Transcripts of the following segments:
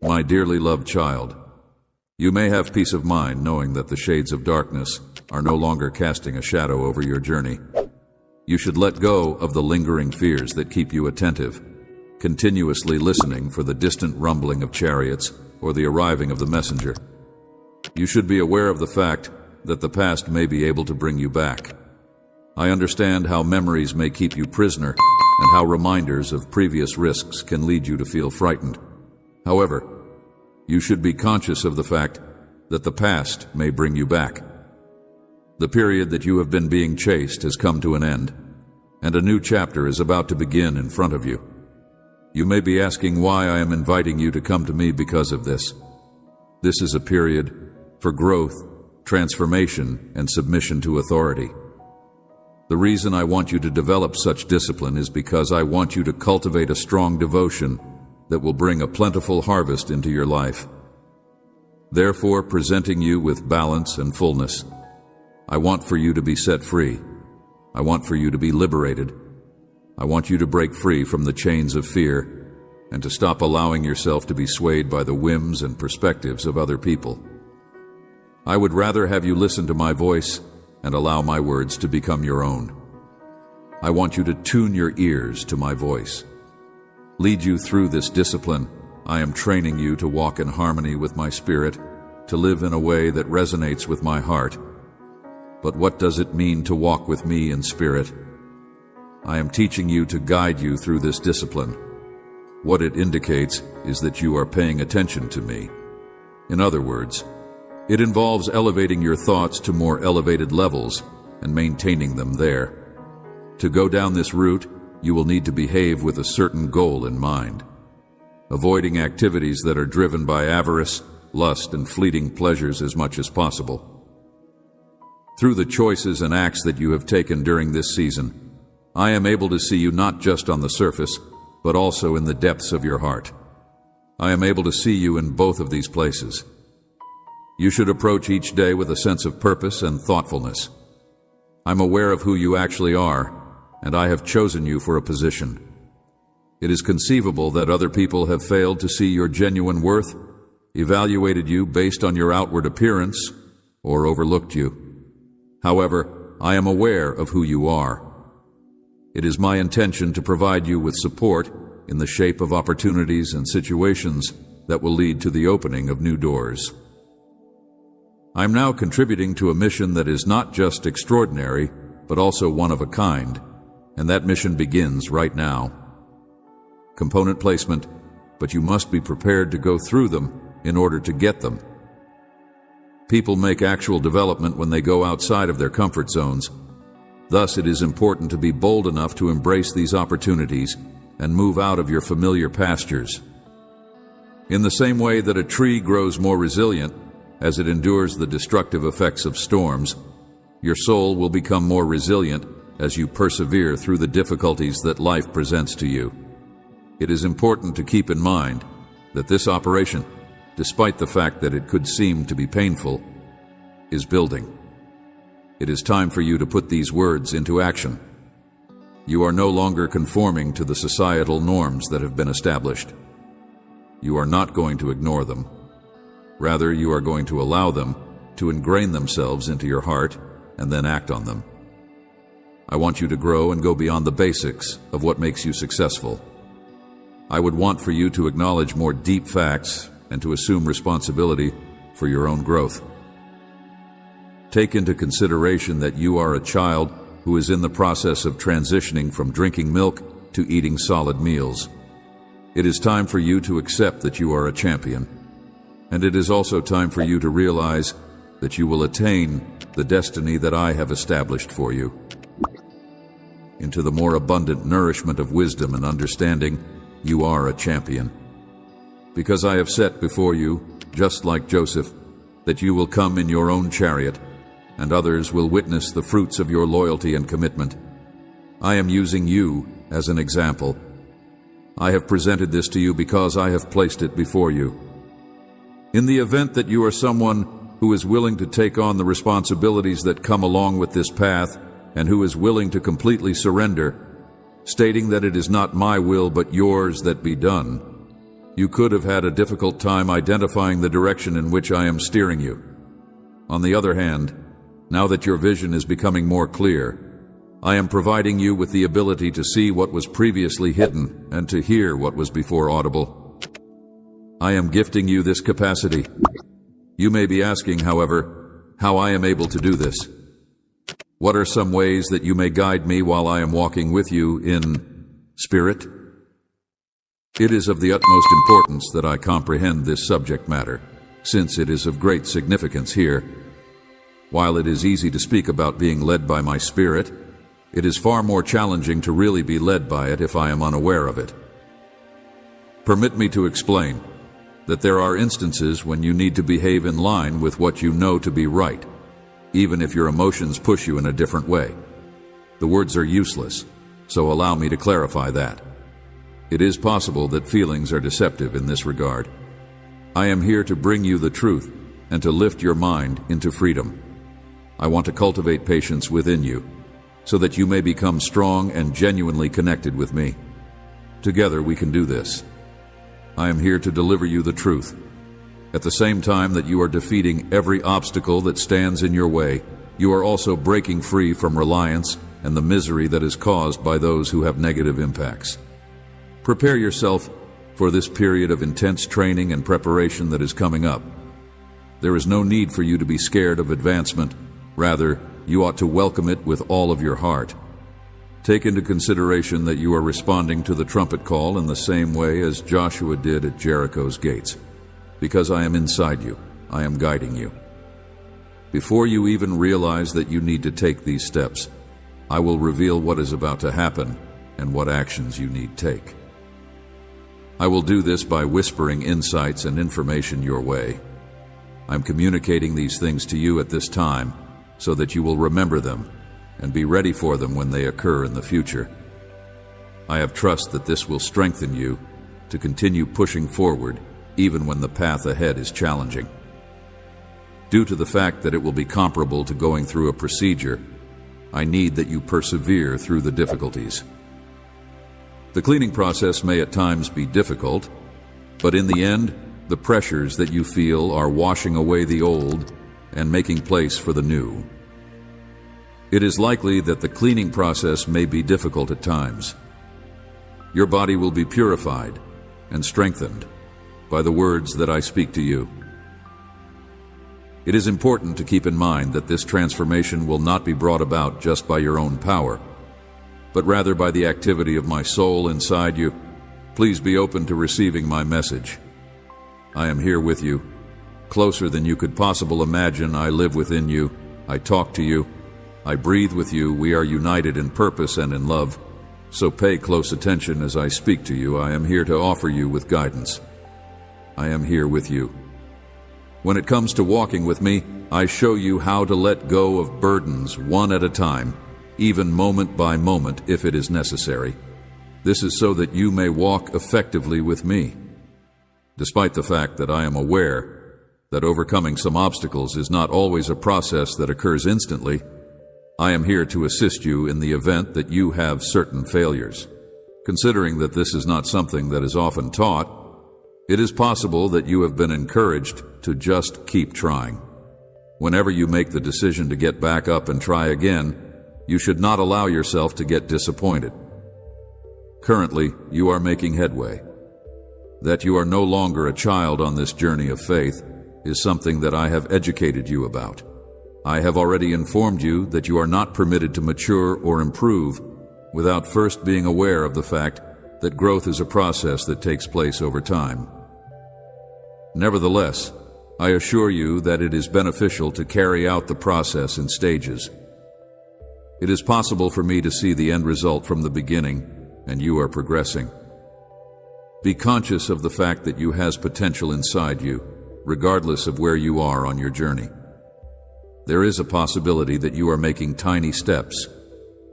My dearly loved child, you may have peace of mind knowing that the shades of darkness are no longer casting a shadow over your journey. You should let go of the lingering fears that keep you attentive, continuously listening for the distant rumbling of chariots or the arriving of the messenger. You should be aware of the fact that the past may be able to bring you back. I understand how memories may keep you prisoner and how reminders of previous risks can lead you to feel frightened. However, you should be conscious of the fact that the past may bring you back. The period that you have been being chased has come to an end, and a new chapter is about to begin in front of you. You may be asking why I am inviting you to come to me because of this. This is a period for growth, transformation, and submission to authority. The reason I want you to develop such discipline is because I want you to cultivate a strong devotion that will bring a plentiful harvest into your life, therefore presenting you with balance and fullness. I want for you to be set free. I want for you to be liberated. I want you to break free from the chains of fear and to stop allowing yourself to be swayed by the whims and perspectives of other people. I would rather have you listen to my voice and allow my words to become your own. I want you to tune your ears to my voice. Lead you through this discipline. I am training you to walk in harmony with my spirit, to live in a way that resonates with my heart. But what does it mean to walk with me in spirit? I am teaching you to guide you through this discipline. What it indicates is that you are paying attention to me. In other words, it involves elevating your thoughts to more elevated levels and maintaining them there. To go down this route, you will need to behave with a certain goal in mind, avoiding activities that are driven by avarice, lust, and fleeting pleasures as much as possible. Through the choices and acts that you have taken during this season, I am able to see you not just on the surface, but also in the depths of your heart. I am able to see you in both of these places. You should approach each day with a sense of purpose and thoughtfulness. I'm aware of who you actually are, and I have chosen you for a position. It is conceivable that other people have failed to see your genuine worth, evaluated you based on your outward appearance, or overlooked you. However, I am aware of who you are. It is my intention to provide you with support in the shape of opportunities and situations that will lead to the opening of new doors. I'm now contributing to a mission that is not just extraordinary, but also one of a kind, and that mission begins right now. Component placement, but you must be prepared to go through them in order to get them. People make actual development when they go outside of their comfort zones. Thus, it is important to be bold enough to embrace these opportunities and move out of your familiar pastures. In the same way that a tree grows more resilient as it endures the destructive effects of storms, your soul will become more resilient as you persevere through the difficulties that life presents to you. It is important to keep in mind that this operation, despite the fact that it could seem to be painful, is building. It is time for you to put these words into action. You are no longer conforming to the societal norms that have been established. You are not going to ignore them. Rather, you are going to allow them to ingrain themselves into your heart and then act on them. I want you to grow and go beyond the basics of what makes you successful. I would want for you to acknowledge more deep facts and to assume responsibility for your own growth. Take into consideration that you are a child who is in the process of transitioning from drinking milk to eating solid meals. It is time for you to accept that you are a champion, and it is also time for you to realize that you will attain the destiny that I have established for you. Into the more abundant nourishment of wisdom and understanding, you are a champion. Because I have set before you, just like Joseph, that you will come in your own chariot, and others will witness the fruits of your loyalty and commitment. I am using you as an example. I have presented this to you because I have placed it before you. In the event that you are someone who is willing to take on the responsibilities that come along with this path, and who is willing to completely surrender, stating that it is not my will but yours that be done, you could have had a difficult time identifying the direction in which I am steering you. On the other hand, now that your vision is becoming more clear, I am providing you with the ability to see what was previously hidden and to hear what was before audible. I am gifting you this capacity. You may be asking, however, how I am able to do this. What are some ways that you may guide me while I am walking with you in spirit? It is of the utmost importance that I comprehend this subject matter, since it is of great significance here. While it is easy to speak about being led by my spirit, it is far more challenging to really be led by it if I am unaware of it. Permit me to explain that there are instances when you need to behave in line with what you know to be right, even if your emotions push you in a different way. The words are useless, so allow me to clarify that. It is possible that feelings are deceptive in this regard. I am here to bring you the truth and to lift your mind into freedom. I want to cultivate patience within you, so that you may become strong and genuinely connected with me. Together we can do this. I am here to deliver you the truth. At the same time that you are defeating every obstacle that stands in your way, you are also breaking free from reliance and the misery that is caused by those who have negative impacts. Prepare yourself for this period of intense training and preparation that is coming up. There is no need for you to be scared of advancement. Rather, you ought to welcome it with all of your heart. Take into consideration that you are responding to the trumpet call in the same way as Joshua did at Jericho's gates. Because I am inside you, I am guiding you. Before you even realize that you need to take these steps, I will reveal what is about to happen and what actions you need take. I will do this by whispering insights and information your way. I'm communicating these things to you at this time so that you will remember them and be ready for them when they occur in the future. I have trust that this will strengthen you to continue pushing forward even when the path ahead is challenging. Due to the fact that it will be comparable to going through a procedure, I need that you persevere through the difficulties. The cleaning process may at times be difficult, but in the end, the pressures that you feel are washing away the old and making place for the new. It is likely that the cleaning process may be difficult at times. Your body will be purified and strengthened by the words that I speak to you. It is important to keep in mind that this transformation will not be brought about just by your own power, but rather by the activity of my soul inside you. Please be open to receiving my message. I am here with you, closer than you could possibly imagine. I live within you. I talk to you. I breathe with you. We are united in purpose and in love. So pay close attention as I speak to you. I am here to offer you with guidance. I am here with you. When it comes to walking with me, I show you how to let go of burdens one at a time, even moment by moment if it is necessary. This is so that you may walk effectively with me. Despite the fact that I am aware that overcoming some obstacles is not always a process that occurs instantly, I am here to assist you in the event that you have certain failures. Considering that this is not something that is often taught, it is possible that you have been encouraged to just keep trying. Whenever you make the decision to get back up and try again, you should not allow yourself to get disappointed. Currently, you are making headway. That you are no longer a child on this journey of faith is something that I have educated you about. I have already informed you that you are not permitted to mature or improve without first being aware of the fact that growth is a process that takes place over time. Nevertheless, I assure you that it is beneficial to carry out the process in stages. It is possible for me to see the end result from the beginning, and you are progressing. Be conscious of the fact that you has potential inside you, regardless of where you are on your journey. There is a possibility that you are making tiny steps,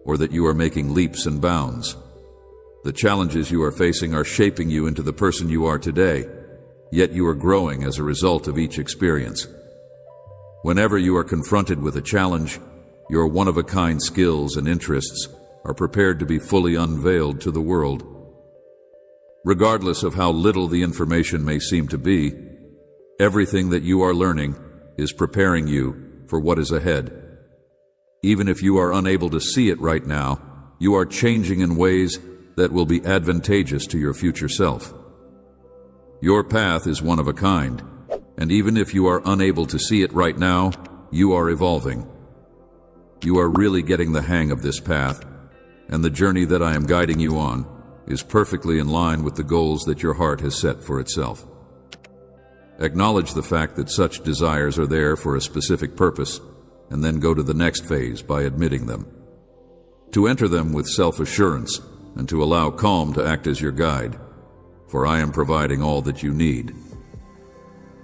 or that you are making leaps and bounds. The challenges you are facing are shaping you into the person you are today, yet you are growing as a result of each experience. Whenever you are confronted with a challenge, your one-of-a-kind skills and interests are prepared to be fully unveiled to the world. Regardless of how little the information may seem to be, everything that you are learning is preparing you for what is ahead. Even if you are unable to see it right now, you are changing in ways that will be advantageous to your future self. Your path is one of a kind, and even if you are unable to see it right now, you are evolving. You are really getting the hang of this path, and the journey that I am guiding you on is perfectly in line with the goals that your heart has set for itself. Acknowledge the fact that such desires are there for a specific purpose, and then go to the next phase by admitting them. To enter them with self-assurance and to allow calm to act as your guide, for I am providing all that you need.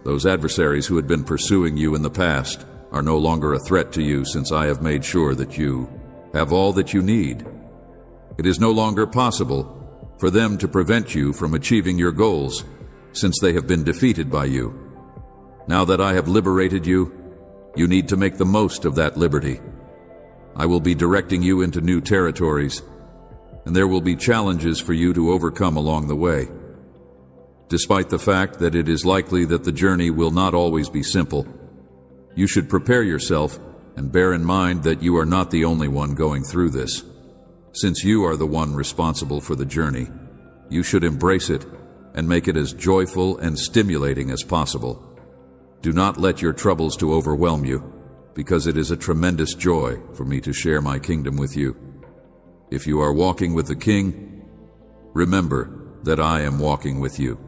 Those adversaries who had been pursuing you in the past are no longer a threat to you, since I have made sure that you have all that you need. It is no longer possible for them to prevent you from achieving your goals, since they have been defeated by you. Now that I have liberated you, you need to make the most of that liberty. I will be directing you into new territories, and there will be challenges for you to overcome along the way. Despite the fact that it is likely that the journey will not always be simple, you should prepare yourself and bear in mind that you are not the only one going through this. Since you are the one responsible for the journey, you should embrace it and make it as joyful and stimulating as possible. Do not let your troubles to overwhelm you, because it is a tremendous joy for me to share my kingdom with you. If you are walking with the King, remember that I am walking with you.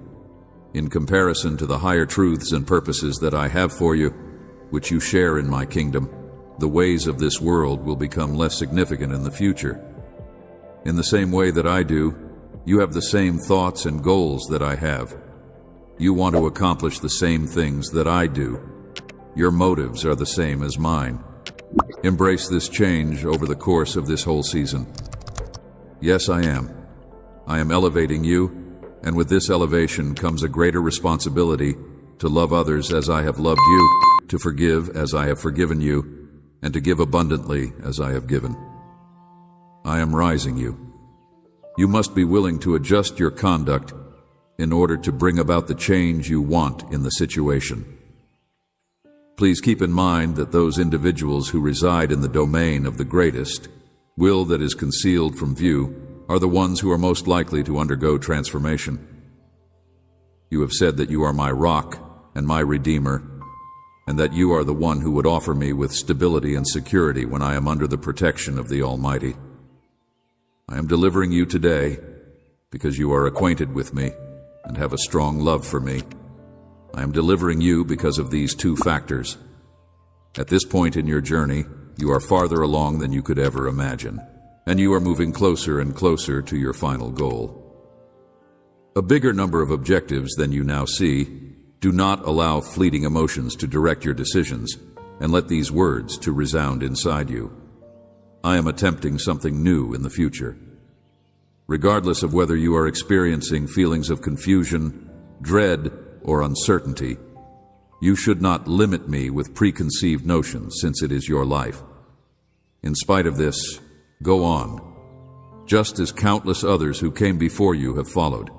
In comparison to the higher truths and purposes that I have for you, which you share in my kingdom, the ways of this world will become less significant in the future. In the same way that I do, you have the same thoughts and goals that I have. You want to accomplish the same things that I do. Your motives are the same as mine. Embrace this change over the course of this whole season. Yes, I am. I am elevating you, and with this elevation comes a greater responsibility to love others as I have loved you, to forgive as I have forgiven you, and to give abundantly as I have given. I am rising you. You must be willing to adjust your conduct in order to bring about the change you want in the situation. Please keep in mind that those individuals who reside in the domain of the greatest will that is concealed from view are the ones who are most likely to undergo transformation. You have said that you are my rock and my redeemer, and that you are the one who would offer me with stability and security when I am under the protection of the Almighty. I am delivering you today because you are acquainted with me and have a strong love for me. I am delivering you because of these two factors. At this point in your journey, you are farther along than you could ever imagine, and you are moving closer and closer to your final goal. A bigger number of objectives than you now see. Do not allow fleeting emotions to direct your decisions, and let these words to resound inside you. I am attempting something new in the future. Regardless of whether you are experiencing feelings of confusion, dread, or uncertainty, you should not limit me with preconceived notions, since it is your life. In spite of this, go on, just as countless others who came before you have followed.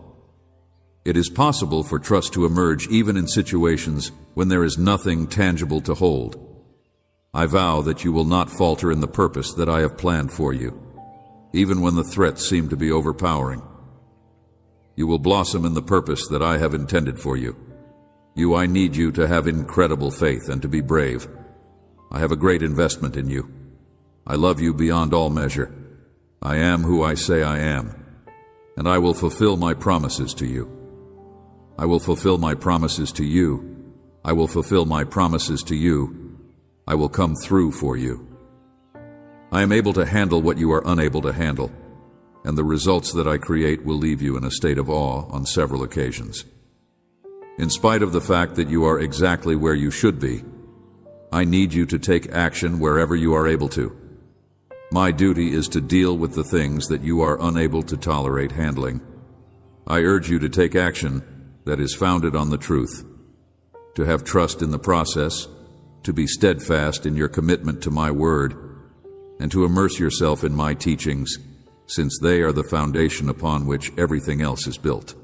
It is possible for trust to emerge even in situations when there is nothing tangible to hold. I vow that you will not falter in the purpose that I have planned for you, even when the threats seem to be overpowering. You will blossom in the purpose that I have intended for you. I need you to have incredible faith and to be brave. I have a great investment in you. I love you beyond all measure. I am who I say I am, and I will fulfill my promises to you. I will fulfill my promises to you. I will fulfill my promises to you. I will come through for you. I am able to handle what you are unable to handle, and the results that I create will leave you in a state of awe on several occasions. In spite of the fact that you are exactly where you should be, I need you to take action wherever you are able to. My duty is to deal with the things that you are unable to tolerate handling. I urge you to take action that is founded on the truth, to have trust in the process, to be steadfast in your commitment to my word, and to immerse yourself in my teachings, since they are the foundation upon which everything else is built.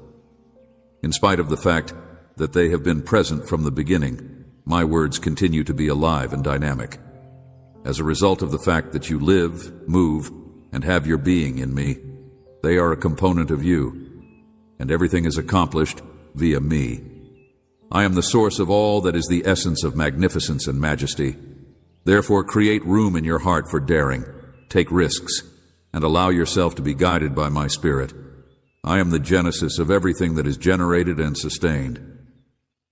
In spite of the fact that they have been present from the beginning, my words continue to be alive and dynamic. As a result of the fact that you live, move, and have your being in me, they are a component of you, and everything is accomplished via me. I am the source of all that is the essence of magnificence and majesty. Therefore, create room in your heart for daring, take risks, and allow yourself to be guided by my spirit. I am the genesis of everything that is generated and sustained.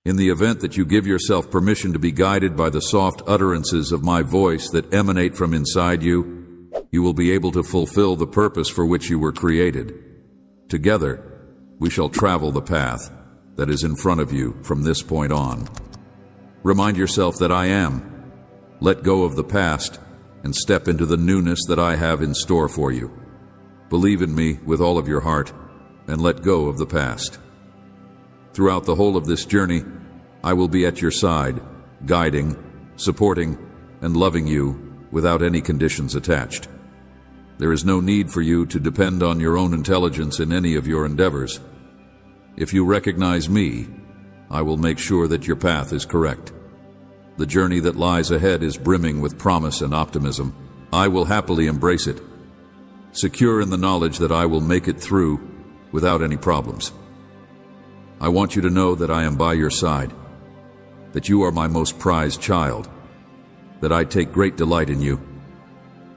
In the event that you give yourself permission to be guided by the soft utterances of my voice that emanate from inside you, you will be able to fulfill the purpose for which you were created. Together, we shall travel the path that is in front of you from this point on. Remind yourself that I am. Let go of the past and step into the newness that I have in store for you. Believe in me with all of your heart and let go of the past. Throughout the whole of this journey, I will be at your side, guiding, supporting, and loving you without any conditions attached. There is no need for you to depend on your own intelligence in any of your endeavors. If you recognize me, I will make sure that your path is correct. The journey that lies ahead is brimming with promise and optimism. I will happily embrace it, secure in the knowledge that I will make it through without any problems. I want you to know that I am by your side, that you are my most prized child, that I take great delight in you,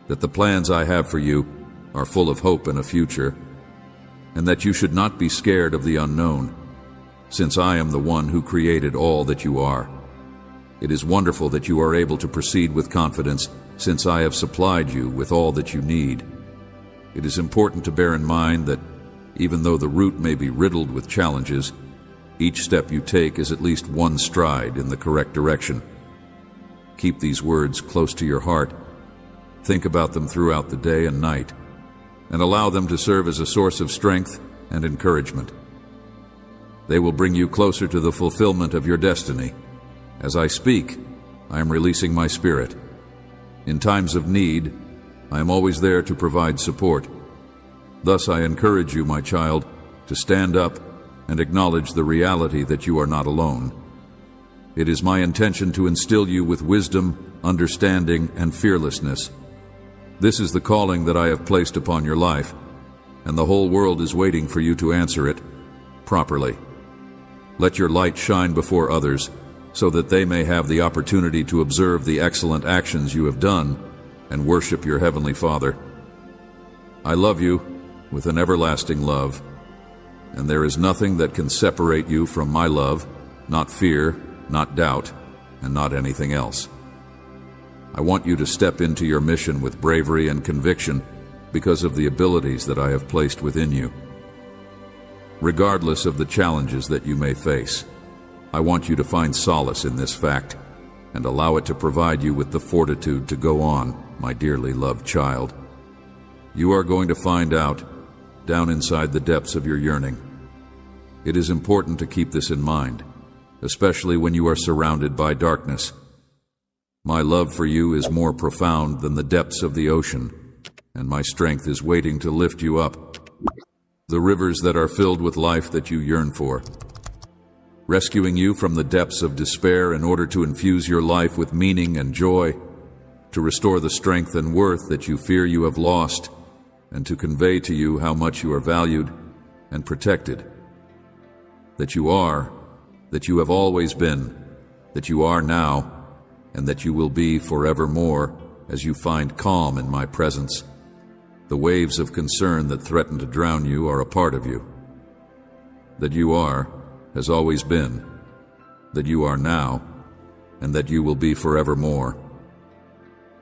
that the plans I have for you are full of hope and a future, and that you should not be scared of the unknown, since I am the one who created all that you are. It is wonderful that you are able to proceed with confidence, since I have supplied you with all that you need. It is important to bear in mind that even though the route may be riddled with challenges, each step you take is at least one stride in the correct direction. Keep these words close to your heart. Think about them throughout the day and night, and allow them to serve as a source of strength and encouragement. They will bring you closer to the fulfillment of your destiny. As I speak, I am releasing my spirit. In times of need, I am always there to provide support. Thus I encourage you, my child, to stand up and acknowledge the reality that you are not alone. It is my intention to instill you with wisdom, understanding, and fearlessness. This is the calling that I have placed upon your life, and the whole world is waiting for you to answer it properly. Let your light shine before others, so that they may have the opportunity to observe the excellent actions you have done and worship your Heavenly Father. I love you with an everlasting love, and there is nothing that can separate you from my love, not fear, not doubt, and not anything else. I want you to step into your mission with bravery and conviction because of the abilities that I have placed within you. Regardless of the challenges that you may face, I want you to find solace in this fact and allow it to provide you with the fortitude to go on, my dearly loved child. You are going to find out, down inside the depths of your yearning. It is important to keep this in mind, especially when you are surrounded by darkness. My love for you is more profound than the depths of the ocean, and my strength is waiting to lift you up. The rivers that are filled with life that you yearn for, rescuing you from the depths of despair in order to infuse your life with meaning and joy, to restore the strength and worth that you fear you have lost, and to convey to you how much you are valued and protected. That you are, that you have always been, that you are now, and that you will be forevermore as you find calm in my presence. The waves of concern that threaten to drown you are a part of you. That you are, has always been, that you are now, and that you will be forevermore.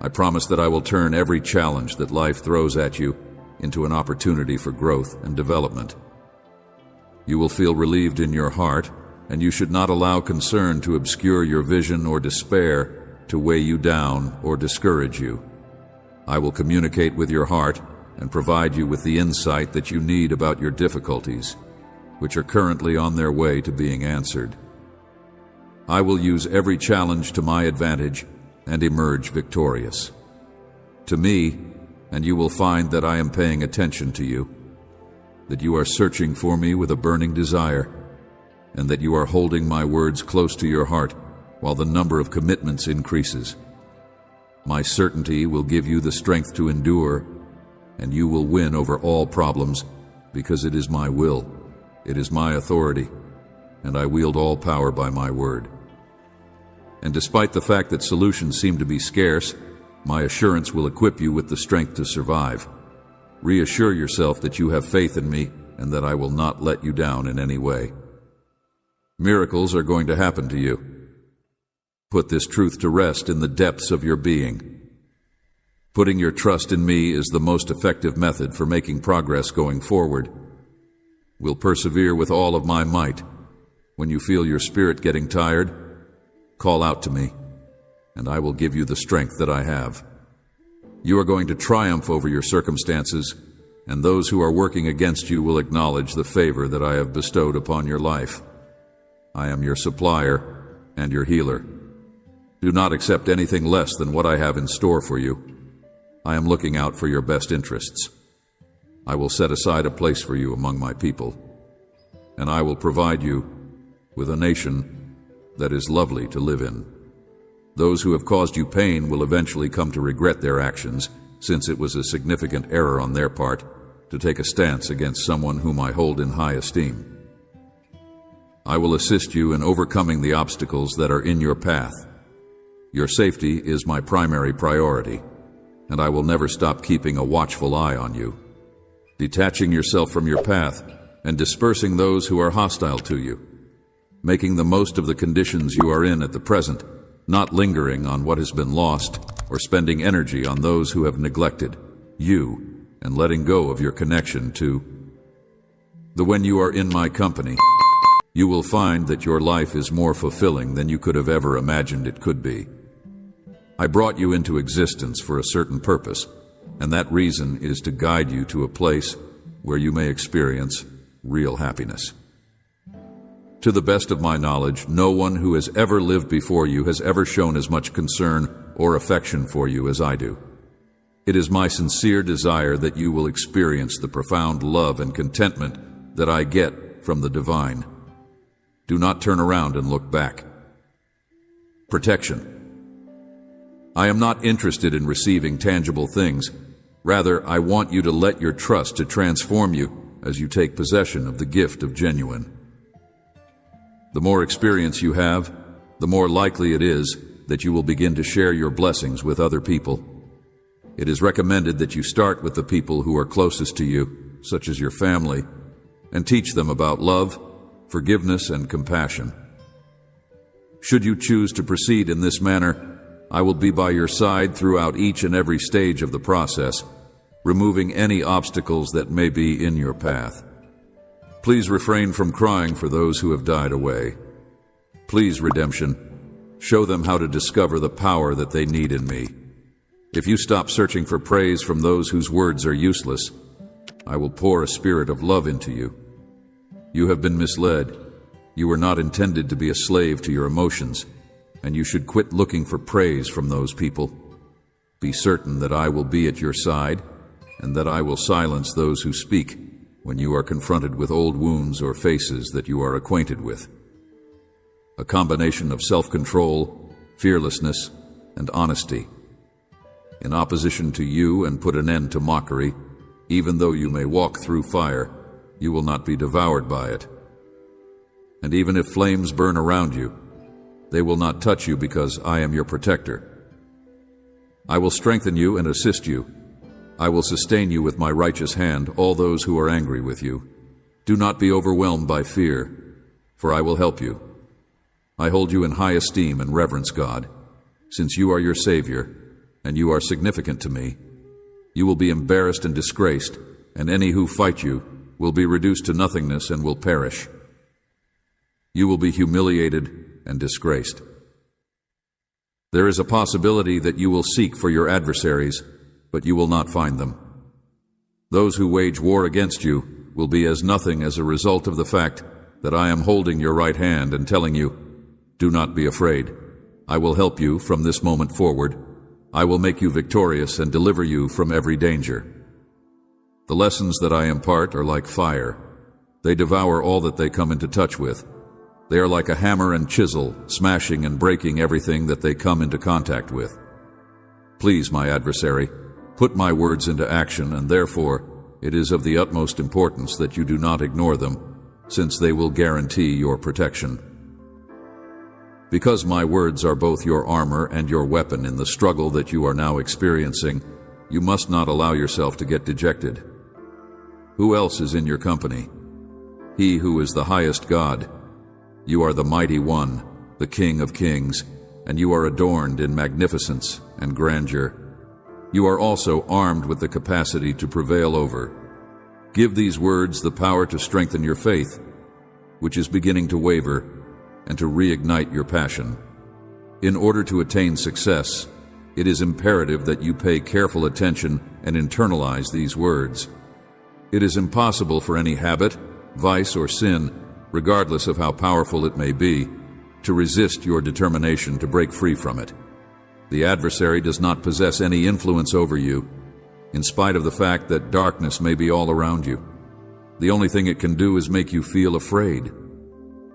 I promise that I will turn every challenge that life throws at you into an opportunity for growth and development. You will feel relieved in your heart, and you should not allow concern to obscure your vision or despair to weigh you down or discourage you. I will communicate with your heart and provide you with the insight that you need about your difficulties, which are currently on their way to being answered. I will use every challenge to my advantage and emerge victorious. To me, and you will find that I am paying attention to you, that you are searching for me with a burning desire, and that you are holding my words close to your heart while the number of commitments increases. My certainty will give you the strength to endure, and you will win over all problems, because it is my will, it is my authority, and I wield all power by my word. And despite the fact that solutions seem to be scarce, my assurance will equip you with the strength to survive. Reassure yourself that you have faith in me and that I will not let you down in any way. Miracles are going to happen to you. Put this truth to rest in the depths of your being. Putting your trust in me is the most effective method for making progress going forward. Will persevere with all of my might. When you feel your spirit getting tired, call out to me, and I will give you the strength that I have. You are going to triumph over your circumstances, and those who are working against you will acknowledge the favor that I have bestowed upon your life. I am your supplier and your healer. Do not accept anything less than what I have in store for you. I am looking out for your best interests. I will set aside a place for you among my people, and I will provide you with a nation that is lovely to live in. Those who have caused you pain will eventually come to regret their actions, since it was a significant error on their part to take a stance against someone whom I hold in high esteem. I will assist you in overcoming the obstacles that are in your path. Your safety is my primary priority, and I will never stop keeping a watchful eye on you, detaching yourself from your path and dispersing those who are hostile to you, making the most of the conditions you are in at the present, not lingering on what has been lost or spending energy on those who have neglected you, and letting go of your connection to when you are in my company, you will find that your life is more fulfilling than you could have ever imagined it could be. I brought you into existence for a certain purpose, and that reason is to guide you to a place where you may experience real happiness. To the best of my knowledge, no one who has ever lived before you has ever shown as much concern or affection for you as I do. It is my sincere desire that you will experience the profound love and contentment that I get from the divine. Do not turn around and look back. Protection. I am not interested in receiving tangible things. Rather, I want you to let your trust to transform you as you take possession of the gift of genuine. The more experience you have, the more likely it is that you will begin to share your blessings with other people. It is recommended that you start with the people who are closest to you, such as your family, and teach them about love, forgiveness, and compassion. Should you choose to proceed in this manner, I will be by your side throughout each and every stage of the process, removing any obstacles that may be in your path. Please refrain from crying for those who have died away. Please, redemption, show them how to discover the power that they need in me. If you stop searching for praise from those whose words are useless, I will pour a spirit of love into you. You have been misled. You were not intended to be a slave to your emotions, and you should quit looking for praise from those people. Be certain that I will be at your side, and that I will silence those who speak when you are confronted with old wounds or faces that you are acquainted with. A combination of self-control, fearlessness, and honesty. In opposition to you, and put an end to mockery. Even though you may walk through fire, you will not be devoured by it. And even if flames burn around you, they will not touch you, because I am your protector. I will strengthen you and assist you. I will sustain you with my righteous hand, all those who are angry with you. Do not be overwhelmed by fear, for I will help you. I hold you in high esteem and reverence, God. Since you are your Savior, and you are significant to me, you will be embarrassed and disgraced, and any who fight you will be reduced to nothingness and will perish. You will be humiliated and disgraced. There is a possibility that you will seek for your adversaries, but you will not find them. Those who wage war against you will be as nothing as a result of the fact that I am holding your right hand and telling you, do not be afraid. I will help you from this moment forward. I will make you victorious and deliver you from every danger. The lessons that I impart are like fire. They devour all that they come into touch with, They are like a hammer and chisel, smashing and breaking everything that they come into contact with. Please, my adversary, put my words into action, and therefore it is of the utmost importance that you do not ignore them, since they will guarantee your protection. Because my words are both your armor and your weapon in the struggle that you are now experiencing, you must not allow yourself to get dejected. Who else is in your company? He who is the highest God. You are the mighty one, the King of kings, and you are adorned in magnificence and grandeur. You are also armed with the capacity to prevail over. Give these words the power to strengthen your faith, which is beginning to waver, and to reignite your passion. In order to attain success, it is imperative that you pay careful attention and internalize these words. It is impossible for any habit, vice, or sin, regardless of how powerful it may be, to resist your determination to break free from it. The adversary does not possess any influence over you, in spite of the fact that darkness may be all around you. The only thing it can do is make you feel afraid.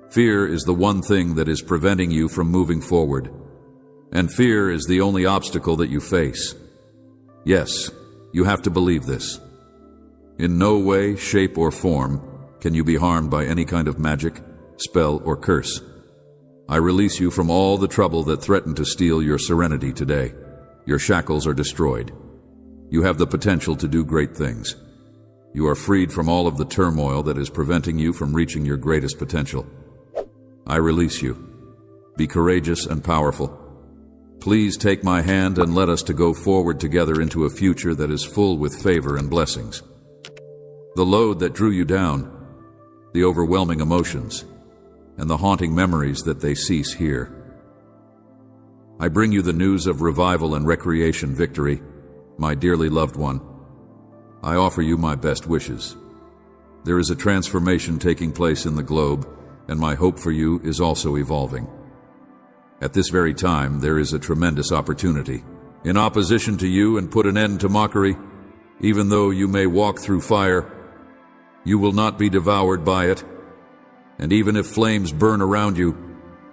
Fear is the one thing that is preventing you from moving forward, and fear is the only obstacle that you face. Yes, you have to believe this. In no way, shape, or form can you be harmed by any kind of magic, spell, or curse. I release you from all the trouble that threatened to steal your serenity today. Your shackles are destroyed. You have the potential to do great things. You are freed from all of the turmoil that is preventing you from reaching your greatest potential. I release you. Be courageous and powerful. Please take my hand and let us to go forward together into a future that is full with favor and blessings. The load that drew you down, the overwhelming emotions, and the haunting memories that they cease here. I bring you the news of revival and recreation victory, my dearly loved one. I offer you my best wishes. There is a transformation taking place in the globe, and my hope for you is also evolving. At this very time, there is a tremendous opportunity. In opposition to you and put an end to mockery, even though you may walk through fire, you will not be devoured by it. And even if flames burn around you,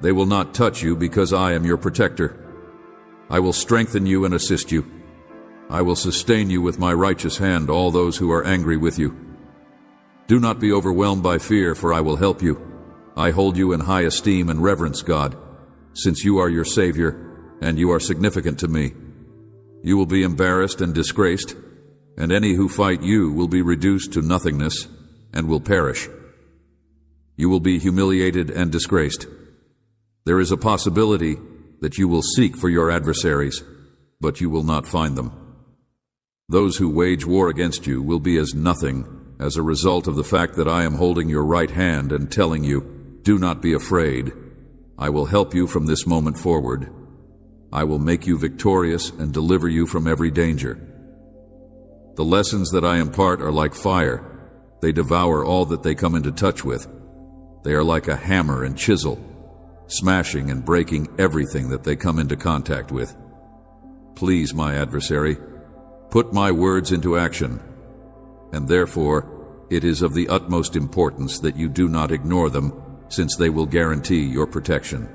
they will not touch you because I am your protector. I will strengthen you and assist you. I will sustain you with my righteous hand, all those who are angry with you. Do not be overwhelmed by fear, for I will help you. I hold you in high esteem and reverence, God, since you are your Savior and you are significant to me. You will be embarrassed and disgraced, and any who fight you will be reduced to nothingness and will perish. You will be humiliated and disgraced. There is a possibility that you will seek for your adversaries, but you will not find them. Those who wage war against you will be as nothing as a result of the fact that I am holding your right hand and telling you, do not be afraid. I will help you from this moment forward. I will make you victorious and deliver you from every danger. The lessons that I impart are like fire. They devour all that they come into touch with. They are like a hammer and chisel, smashing and breaking everything that they come into contact with. Please, my adversary, put my words into action, and therefore it is of the utmost importance that you do not ignore them, since they will guarantee your protection.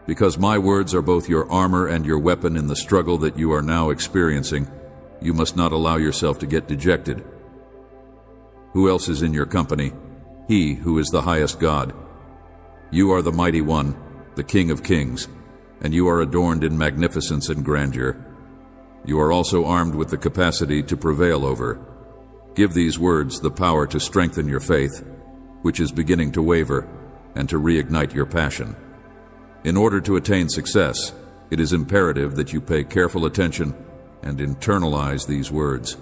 Because my words are both your armor and your weapon in the struggle that you are now experiencing, you must not allow yourself to get dejected. Who else is in your company? He who is the highest God. You are the mighty one, the King of kings, and you are adorned in magnificence and grandeur. You are also armed with the capacity to prevail over. Give these words the power to strengthen your faith, which is beginning to waver, and to reignite your passion. In order to attain success, it is imperative that you pay careful attention and internalize these words.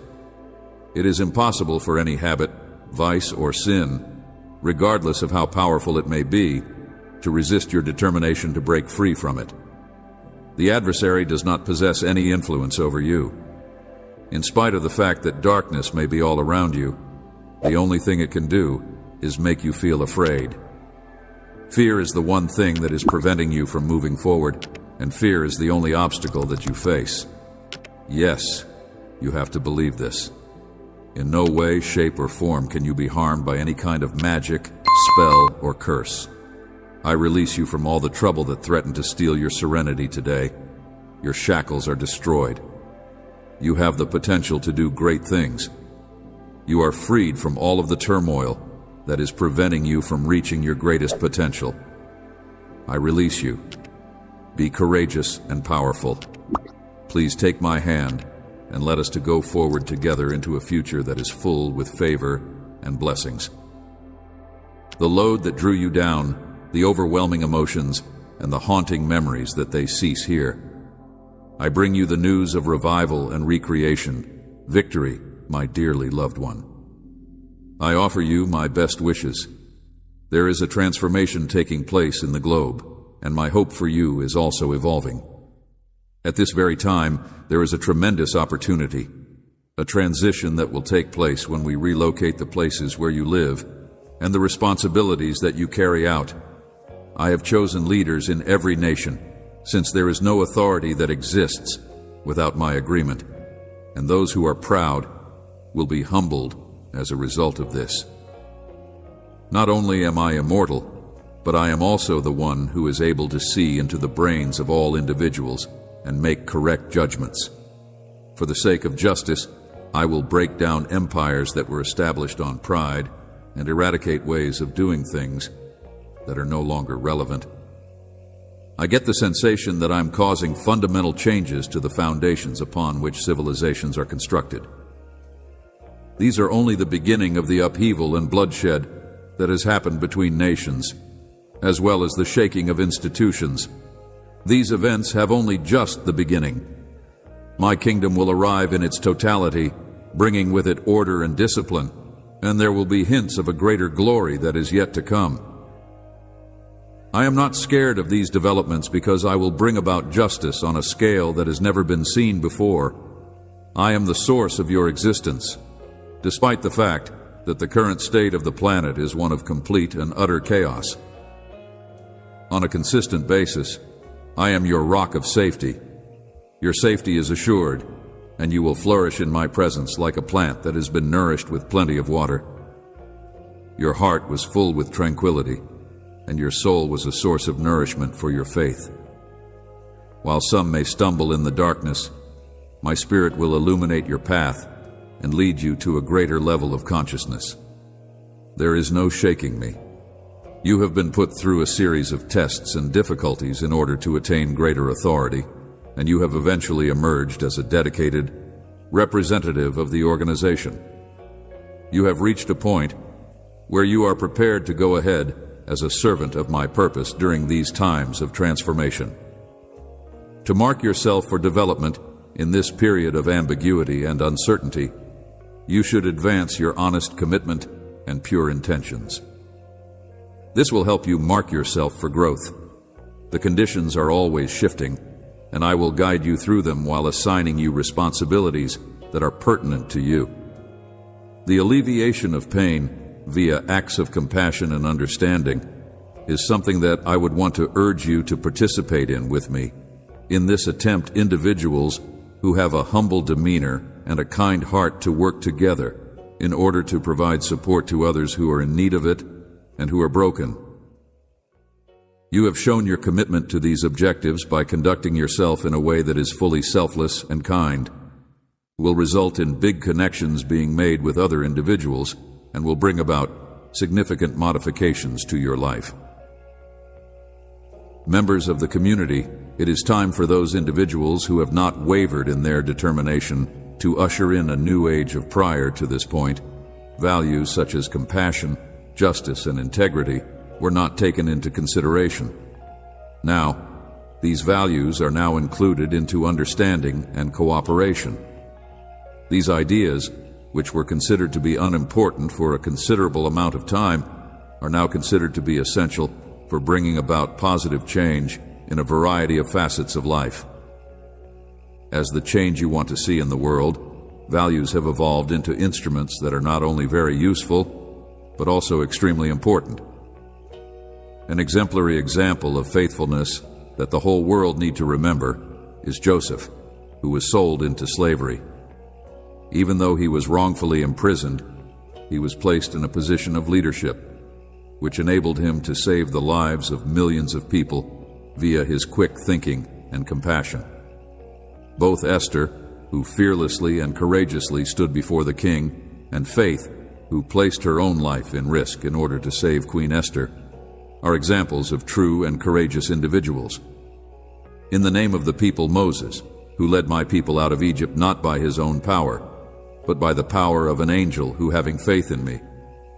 It is impossible for any habit, vice, or sin, regardless of how powerful it may be, to resist your determination to break free from it. The adversary does not possess any influence over you. In spite of the fact that darkness may be all around you, the only thing it can do is make you feel afraid. Fear is the one thing that is preventing you from moving forward, and fear is the only obstacle that you face. Yes, you have to believe this. In no way, shape, or form can you be harmed by any kind of magic, spell, or curse. I release you from all the trouble that threatened to steal your serenity today. Your shackles are destroyed. You have the potential to do great things. You are freed from all of the turmoil that is preventing you from reaching your greatest potential. I release you. Be courageous and powerful. Please take my hand and let us to go forward together into a future that is full with favor and blessings. The load that drew you down, the overwhelming emotions, and the haunting memories that they cease here. I bring you the news of revival and recreation, victory, my dearly loved one. I offer you my best wishes. There is a transformation taking place in the globe, and my hope for you is also evolving. At this very time, there is a tremendous opportunity, a transition that will take place when we relocate the places where you live and the responsibilities that you carry out. I have chosen leaders in every nation, since there is no authority that exists without my agreement, and those who are proud will be humbled as a result of this. Not only am I immortal, but I am also the one who is able to see into the brains of all individuals and make correct judgments. For the sake of justice, I will break down empires that were established on pride and eradicate ways of doing things that are no longer relevant. I get the sensation that I'm causing fundamental changes to the foundations upon which civilizations are constructed. These are only the beginning of the upheaval and bloodshed that has happened between nations, as well as the shaking of institutions. These events have only just the beginning. My kingdom will arrive in its totality, bringing with it order and discipline, and there will be hints of a greater glory that is yet to come. I am not scared of these developments because I will bring about justice on a scale that has never been seen before. I am the source of your existence, despite the fact that the current state of the planet is one of complete and utter chaos. On a consistent basis, I am your rock of safety. Your safety is assured, and you will flourish in my presence like a plant that has been nourished with plenty of water. Your heart was full with tranquility, and your soul was a source of nourishment for your faith. While some may stumble in the darkness, my spirit will illuminate your path and lead you to a greater level of consciousness. There is no shaking me. You have been put through a series of tests and difficulties in order to attain greater authority, and you have eventually emerged as a dedicated representative of the organization. You have reached a point where you are prepared to go ahead as a servant of my purpose during these times of transformation. To mark yourself for development in this period of ambiguity and uncertainty, you should advance your honest commitment and pure intentions. This will help you mark yourself for growth. The conditions are always shifting, and I will guide you through them while assigning you responsibilities that are pertinent to you. The alleviation of pain via acts of compassion and understanding is something that I would want to urge you to participate in with me. In this attempt, individuals who have a humble demeanor and a kind heart to work together in order to provide support to others who are in need of it and who are broken. You have shown your commitment to these objectives by conducting yourself in a way that is fully selfless and kind, will result in big connections being made with other individuals, and will bring about significant modifications to your life. Members of the community, it is time for those individuals who have not wavered in their determination to usher in a new age of prior to this point. Values such as compassion, justice, and integrity were not taken into consideration. Now, these values are now included into understanding and cooperation. These ideas, which were considered to be unimportant for a considerable amount of time, are now considered to be essential for bringing about positive change in a variety of facets of life. As the change you want to see in the world, values have evolved into instruments that are not only very useful, but also extremely important. An exemplary example of faithfulness that the whole world need to remember is Joseph, who was sold into slavery. Even though he was wrongfully imprisoned, he was placed in a position of leadership. which enabled him to save the lives of millions of people via his quick thinking and compassion. Both Esther, who fearlessly and courageously stood before the king, and Faith, who placed her own life in risk in order to save Queen Esther, are examples of true and courageous individuals. In the name of the people, Moses, who led my people out of Egypt not by his own power, but by the power of an angel who, having faith in me,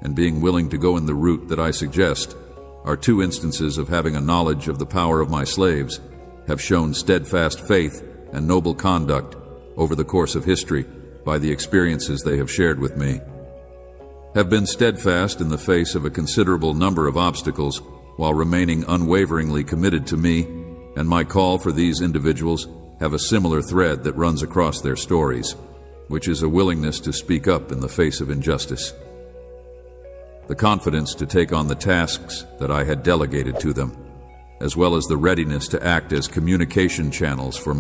and being willing to go in the route that I suggest, are two instances of having a knowledge of the power of my slaves, have shown steadfast faith and noble conduct over the course of history by the experiences they have shared with me, have been steadfast in the face of a considerable number of obstacles while remaining unwaveringly committed to me, and my call for these individuals have a similar thread that runs across their stories, which is a willingness to speak up in the face of injustice. The confidence to take on the tasks that I had delegated to them, as well as the readiness to act as communication channels for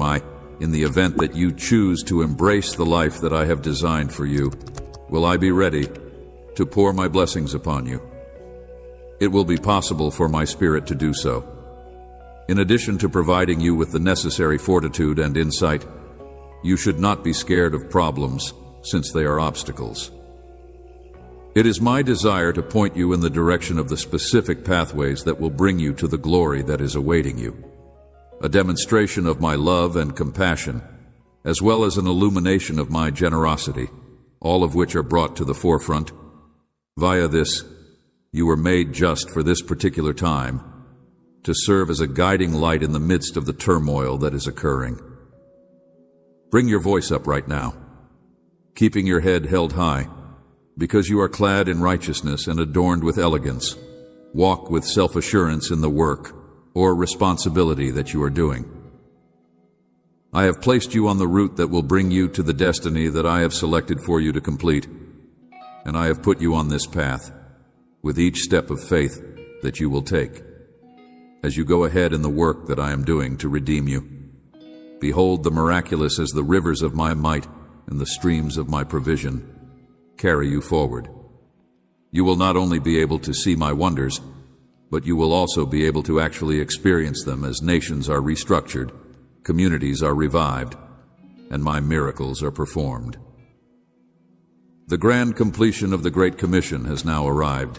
in the event that you choose to embrace the life that I have designed for you, will I be ready to pour my blessings upon you. It will be possible for my Spirit to do so. In addition to providing you with the necessary fortitude and insight, you should not be scared of problems, since they are obstacles. It is my desire to point you in the direction of the specific pathways that will bring you to the glory that is awaiting you, a demonstration of my love and compassion, as well as an illumination of my generosity, all of which are brought to the forefront. Via this, you were made just for this particular time, to serve as a guiding light in the midst of the turmoil that is occurring. Bring your voice up right now, keeping your head held high, because you are clad in righteousness and adorned with elegance. Walk with self-assurance in the work or responsibility that you are doing. I have placed you on the route that will bring you to the destiny that I have selected for you to complete, and I have put you on this path, with each step of faith that you will take. As you go ahead in the work that I am doing to redeem you, behold the miraculous as the rivers of my might and the streams of my provision carry you forward. You will not only be able to see my wonders, but you will also be able to actually experience them as nations are restructured, communities are revived, and my miracles are performed. The grand completion of the Great Commission has now arrived,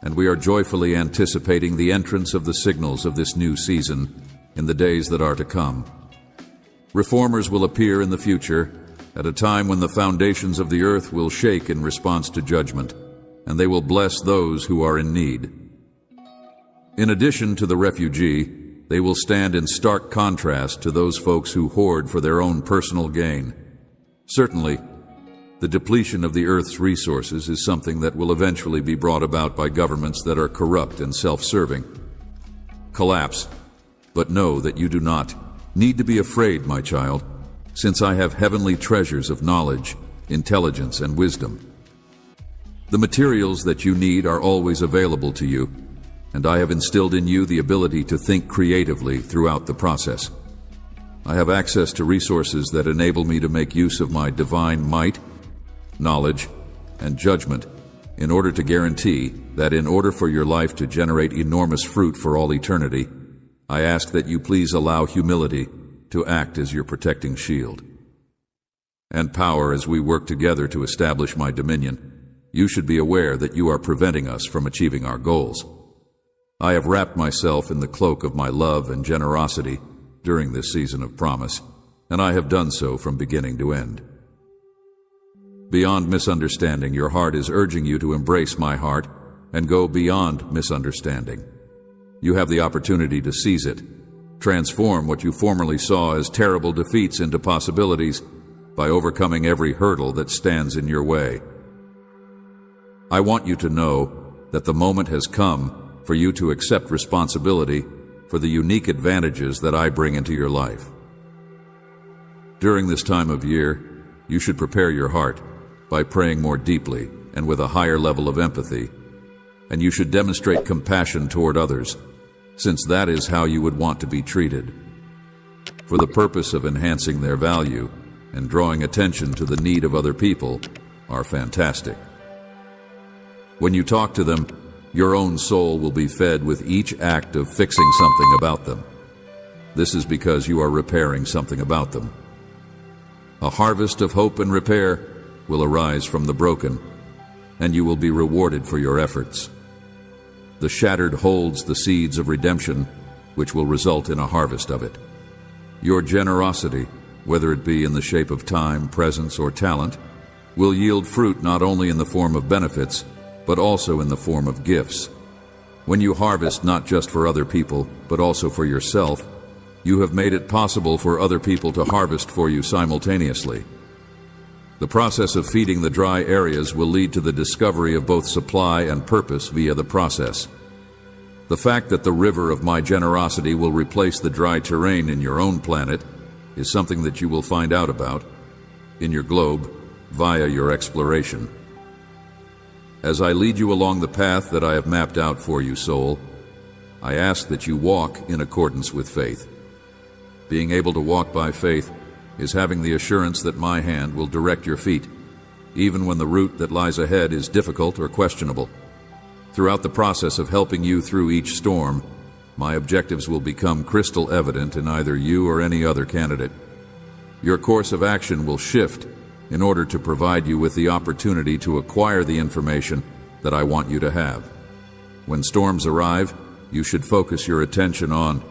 and we are joyfully anticipating the entrance of the signals of this new season in the days that are to come. Reformers will appear in the future at a time when the foundations of the earth will shake in response to judgment, and they will bless those who are in need. In addition to the refugee, they will stand in stark contrast to those folks who hoard for their own personal gain. Certainly, the depletion of the earth's resources is something that will eventually be brought about by governments that are corrupt and self-serving. Collapse, but know that you do not need to be afraid, my child, since I have heavenly treasures of knowledge, intelligence, and wisdom. The materials that you need are always available to you, and I have instilled in you the ability to think creatively throughout the process. I have access to resources that enable me to make use of my divine might, knowledge, and judgment in order to guarantee that in order for your life to generate enormous fruit for all eternity, I ask that you please allow humility to act as your protecting shield. And power as we work together to establish my dominion, you should be aware that you are preventing us from achieving our goals. I have wrapped myself in the cloak of my love and generosity during this season of promise, and I have done so from beginning to end. Beyond misunderstanding, your heart is urging you to embrace my heart and go beyond misunderstanding. You have the opportunity to seize it, transform what you formerly saw as terrible defeats into possibilities by overcoming every hurdle that stands in your way. I want you to know that the moment has come for you to accept responsibility for the unique advantages that I bring into your life. During this time of year, you should prepare your heart by praying more deeply and with a higher level of empathy, and you should demonstrate compassion toward others, since that is how you would want to be treated, for the purpose of enhancing their value and drawing attention to the need of other people are fantastic. When you talk to them, your own soul will be fed with each act of fixing something about them. This is because you are repairing something about them. A harvest of hope and repair will arise from the broken, and you will be rewarded for your efforts. The shattered holds the seeds of redemption, which will result in a harvest of it. Your generosity, whether it be in the shape of time, presence, or talent, will yield fruit not only in the form of benefits, but also in the form of gifts. When you harvest not just for other people, but also for yourself, you have made it possible for other people to harvest for you simultaneously. The process of feeding the dry areas will lead to the discovery of both supply and purpose via the process. The fact that the river of my generosity will replace the dry terrain in your own planet is something that you will find out about in your globe via your exploration. As I lead you along the path that I have mapped out for you, soul, I ask that you walk in accordance with faith. Being able to walk by faith is having the assurance that my hand will direct your feet, even when the route that lies ahead is difficult or questionable. Throughout the process of helping you through each storm, my objectives will become crystal evident in either you or any other candidate. Your course of action will shift in order to provide you with the opportunity to acquire the information that I want you to have. When storms arrive, you should focus your attention on,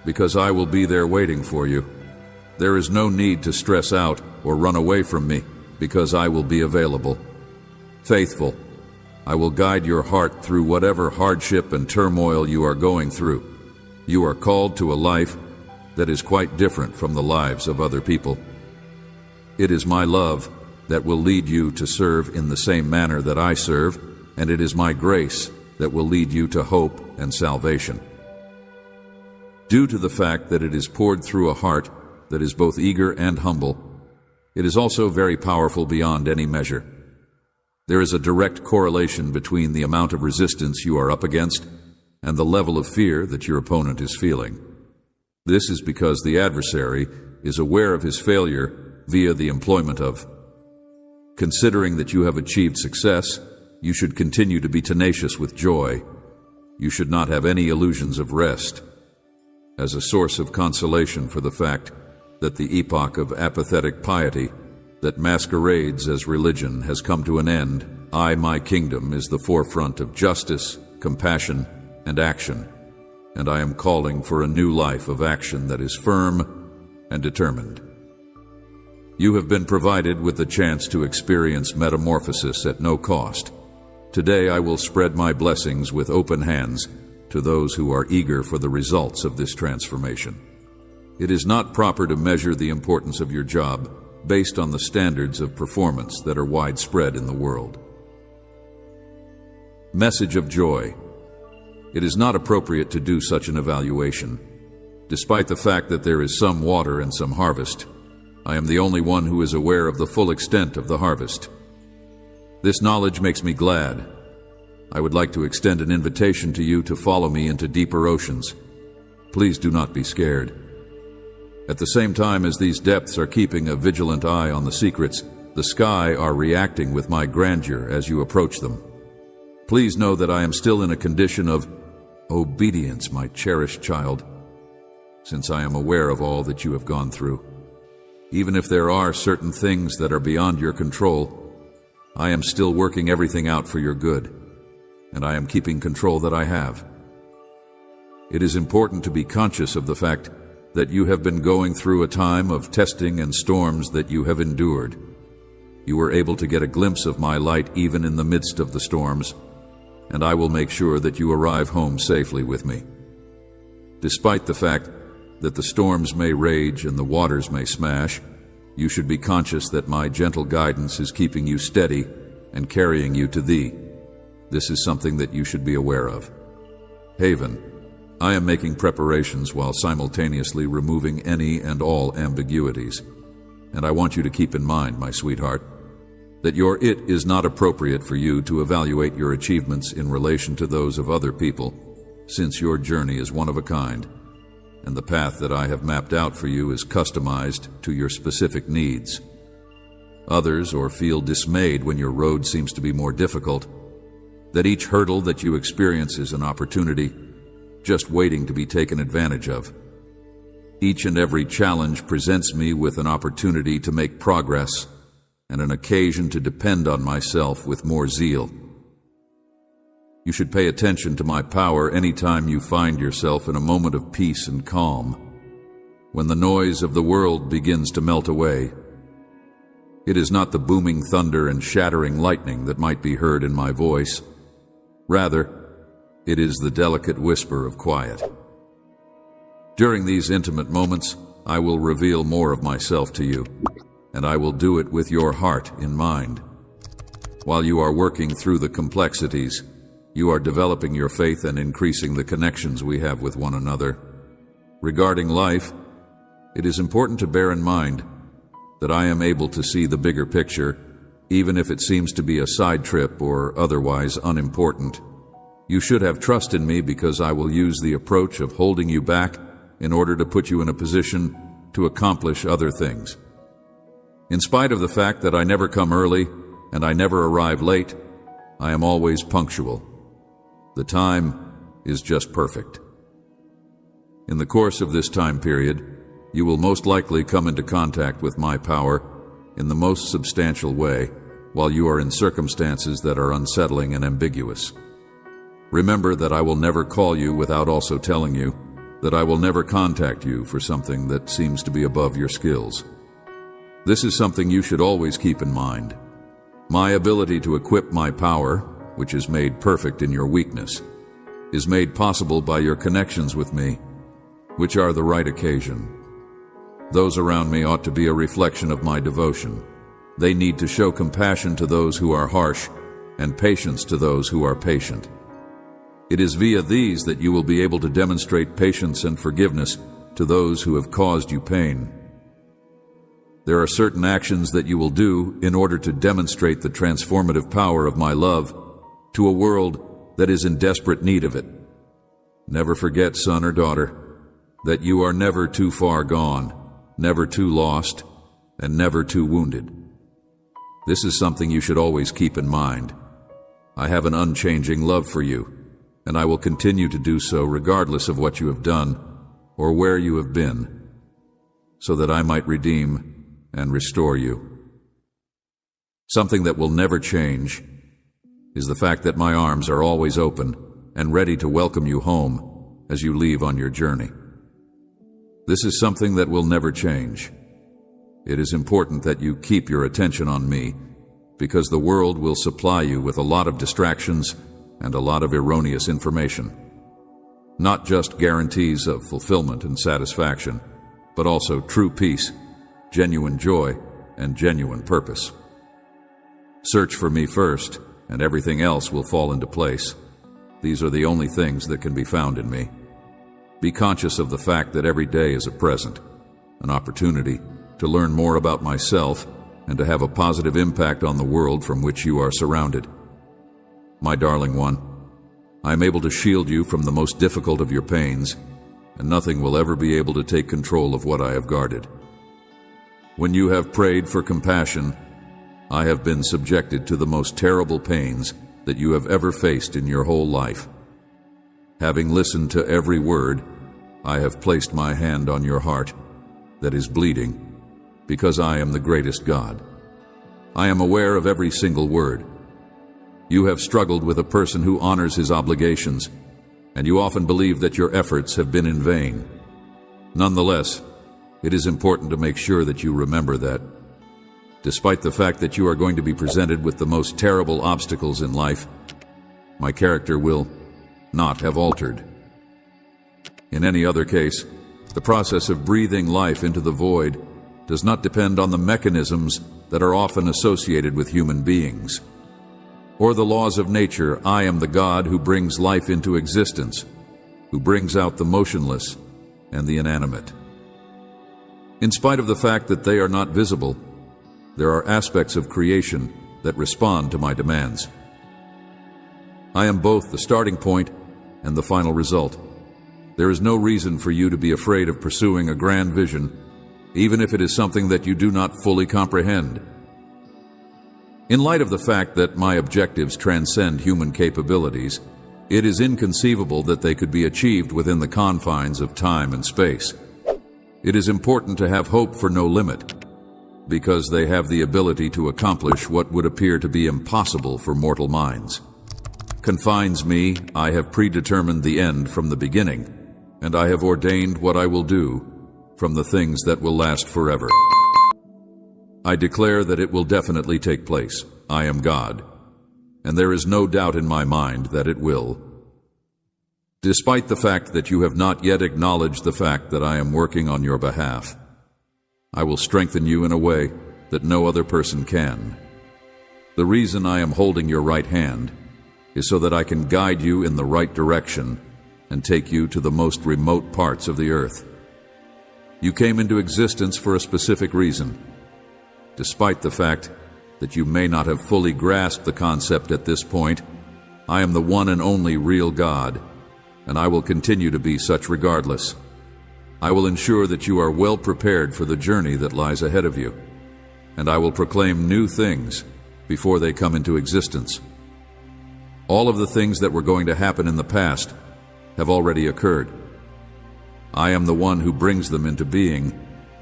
because I will be there waiting for you. There is no need to stress out or run away from me, because I will be available. Faithful, I will guide your heart through whatever hardship and turmoil you are going through. You are called to a life that is quite different from the lives of other people. It is my love that will lead you to serve in the same manner that I serve, and it is my grace that will lead you to hope and salvation. Due to the fact that it is poured through a heart that is both eager and humble, it is also very powerful beyond any measure. There is a direct correlation between the amount of resistance you are up against and the level of fear that your opponent is feeling. This is because the adversary is aware of his failure via the employment of. Considering that you have achieved success, you should continue to be tenacious with joy. You should not have any illusions of rest. As a source of consolation for the fact that the epoch of apathetic piety that masquerades as religion has come to an end, my kingdom is the forefront of justice, compassion, and action, and I am calling for a new life of action that is firm and determined. You have been provided with the chance to experience metamorphosis at no cost. Today I will spread my blessings with open hands to those who are eager for the results of this transformation. It is not proper to measure the importance of your job based on the standards of performance that are widespread in the world. Message of joy. It is not appropriate to do such an evaluation. Despite the fact that there is some water and some harvest, I am the only one who is aware of the full extent of the harvest. This knowledge makes me glad. I would like to extend an invitation to you to follow me into deeper oceans. Please do not be scared. At the same time as these depths are keeping a vigilant eye on the secrets, the sky are reacting with my grandeur as you approach them. Please know that I am still in a condition of obedience, my cherished child, since I am aware of all that you have gone through. Even if there are certain things that are beyond your control, I am still working everything out for your good, and I am keeping control that I have. It is important to be conscious of the fact that you have been going through a time of testing and storms that you have endured. You were able to get a glimpse of my light even in the midst of the storms, and I will make sure that you arrive home safely with me. Despite the fact that the storms may rage and the waters may smash, you should be conscious that my gentle guidance is keeping you steady and carrying you to thee. This is something that you should be aware of. Haven, I am making preparations while simultaneously removing any and all ambiguities. And I want you to keep in mind, my sweetheart, that your it is not appropriate for you to evaluate your achievements in relation to those of other people, since your journey is one of a kind, and the path that I have mapped out for you is customized to your specific needs. Others, or feel dismayed when your road seems to be more difficult, that each hurdle that you experience is an opportunity, just waiting to be taken advantage of. Each and every challenge presents me with an opportunity to make progress and an occasion to depend on myself with more zeal. You should pay attention to my power anytime you find yourself in a moment of peace and calm, when the noise of the world begins to melt away. It is not the booming thunder and shattering lightning that might be heard in my voice. Rather, it is the delicate whisper of quiet. During these intimate moments, I will reveal more of myself to you, and I will do it with your heart in mind. While you are working through the complexities, you are developing your faith and increasing the connections we have with one another. Regarding life, it is important to bear in mind that I am able to see the bigger picture, even if it seems to be a side trip or otherwise unimportant. You should have trust in me because I will use the approach of holding you back in order to put you in a position to accomplish other things. In spite of the fact that I never come early and I never arrive late, I am always punctual. The time is just perfect. In the course of this time period, you will most likely come into contact with my power in the most substantial way while you are in circumstances that are unsettling and ambiguous. Remember that I will never call you without also telling you that I will never contact you for something that seems to be above your skills. This is something you should always keep in mind. My ability to equip my power, which is made perfect in your weakness, is made possible by your connections with me, which are the right occasion. Those around me ought to be a reflection of my devotion. They need to show compassion to those who are harsh and patience to those who are patient. It is via these that you will be able to demonstrate patience and forgiveness to those who have caused you pain. There are certain actions that you will do in order to demonstrate the transformative power of my love to a world that is in desperate need of it. Never forget, son or daughter, that you are never too far gone, never too lost, and never too wounded. This is something you should always keep in mind. I have an unchanging love for you, and I will continue to do so regardless of what you have done or where you have been, so that I might redeem and restore you. Something that will never change is the fact that my arms are always open and ready to welcome you home as you leave on your journey. This is something that will never change. It is important that you keep your attention on me, because the world will supply you with a lot of distractions and a lot of erroneous information. Not just guarantees of fulfillment and satisfaction, but also true peace, genuine joy, and genuine purpose. Search for me first, and everything else will fall into place. These are the only things that can be found in me. Be conscious of the fact that every day is a present, an opportunity to learn more about myself and to have a positive impact on the world from which you are surrounded. My darling one, I am able to shield you from the most difficult of your pains, and nothing will ever be able to take control of what I have guarded. When you have prayed for compassion, I have been subjected to the most terrible pains that you have ever faced in your whole life. Having listened to every word, I have placed my hand on your heart that is bleeding, because I am the greatest God. I am aware of every single word. You have struggled with a person who honors his obligations, and you often believe that your efforts have been in vain. Nonetheless, it is important to make sure that you remember that, despite the fact that you are going to be presented with the most terrible obstacles in life, my character will not have altered. In any other case, the process of breathing life into the void does not depend on the mechanisms that are often associated with human beings, or the laws of nature. I am the God who brings life into existence, who brings out the motionless and the inanimate. In spite of the fact that they are not visible, there are aspects of creation that respond to my demands. I am both the starting point and the final result. There is no reason for you to be afraid of pursuing a grand vision, even if it is something that you do not fully comprehend. In light of the fact that my objectives transcend human capabilities, it is inconceivable that they could be achieved within the confines of time and space. It is important to have hope for no limit, because they have the ability to accomplish what would appear to be impossible for mortal minds. Confines me, I have predetermined the end from the beginning, and I have ordained what I will do from the things that will last forever. I declare that it will definitely take place. I am God, and there is no doubt in my mind that it will. Despite the fact that you have not yet acknowledged the fact that I am working on your behalf, I will strengthen you in a way that no other person can. The reason I am holding your right hand is so that I can guide you in the right direction and take you to the most remote parts of the earth. You came into existence for a specific reason. Despite the fact that you may not have fully grasped the concept at this point, I am the one and only real God, and I will continue to be such regardless. I will ensure that you are well prepared for the journey that lies ahead of you, and I will proclaim new things before they come into existence. All of the things that were going to happen in the past have already occurred. I am the one who brings them into being,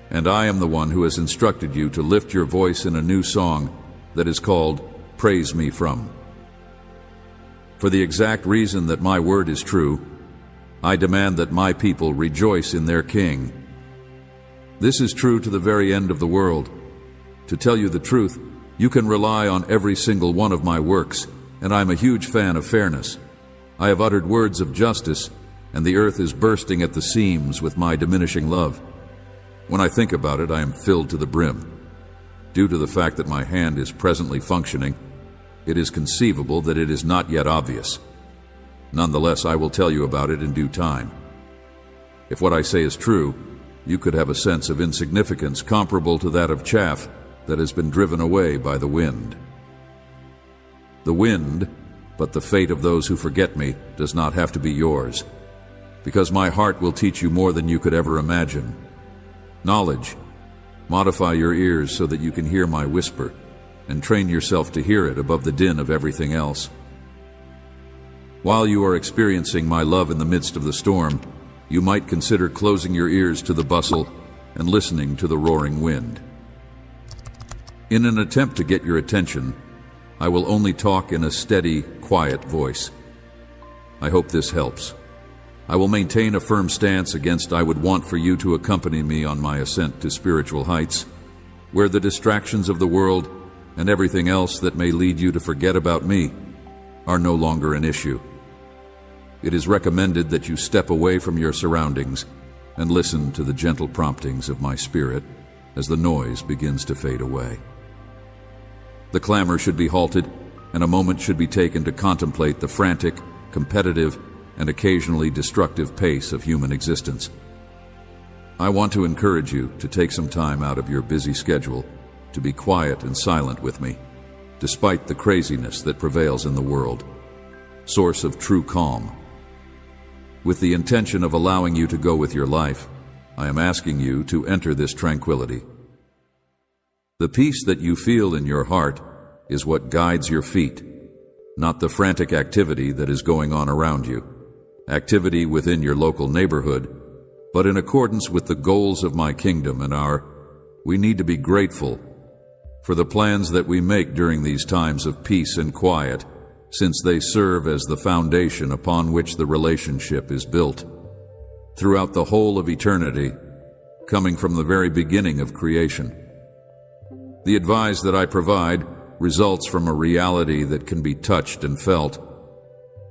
and I am the one who has instructed you to lift your voice in a new song that is called Praise Me From. For the exact reason that my word is true, I demand that my people rejoice in their King. This is true to the very end of the world. To tell you the truth, you can rely on every single one of my works, and I'm a huge fan of fairness. I have uttered words of justice, and the earth is bursting at the seams with my diminishing love. When I think about it, I am filled to the brim. Due to the fact that my hand is presently functioning, it is conceivable that it is not yet obvious. Nonetheless, I will tell you about it in due time. If what I say is true, you could have a sense of insignificance comparable to that of chaff that has been driven away by the wind. The wind, but the fate of those who forget me, does not have to be yours, because my heart will teach you more than you could ever imagine. Knowledge. Modify your ears so that you can hear my whisper, and train yourself to hear it above the din of everything else. While you are experiencing my love in the midst of the storm, you might consider closing your ears to the bustle and listening to the roaring wind. In an attempt to get your attention, I will only talk in a steady, quiet voice. I hope this helps. I will maintain a firm stance against I would want for you to accompany me on my ascent to spiritual heights, where the distractions of the world and everything else that may lead you to forget about me are no longer an issue. It is recommended that you step away from your surroundings and listen to the gentle promptings of my spirit as the noise begins to fade away. The clamor should be halted, and a moment should be taken to contemplate the frantic, competitive, and occasionally destructive pace of human existence. I want to encourage you to take some time out of your busy schedule to be quiet and silent with me, despite the craziness that prevails in the world. Source of true calm. With the intention of allowing you to go with your life, I am asking you to enter this tranquility. The peace that you feel in your heart is what guides your feet, not the frantic activity that is going on around you. Activity within your local neighborhood, but in accordance with the goals of my kingdom we need to be grateful for the plans that we make during these times of peace and quiet, since they serve as the foundation upon which the relationship is built throughout the whole of eternity, coming from the very beginning of creation. The advice that I provide results from a reality that can be touched and felt.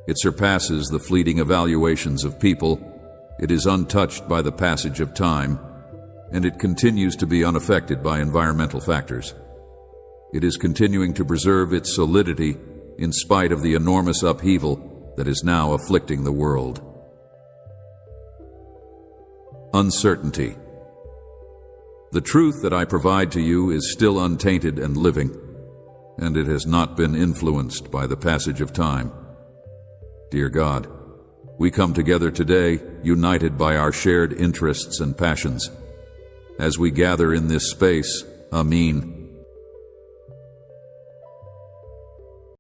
It surpasses the fleeting evaluations of people, it is untouched by the passage of time, and it continues to be unaffected by environmental factors. It is continuing to preserve its solidity in spite of the enormous upheaval that is now afflicting the world. Uncertainty. The truth that I provide to you is still untainted and living, and it has not been influenced by the passage of time. Dear God, we come together today, united by our shared interests and passions. As we gather in this space, Amin,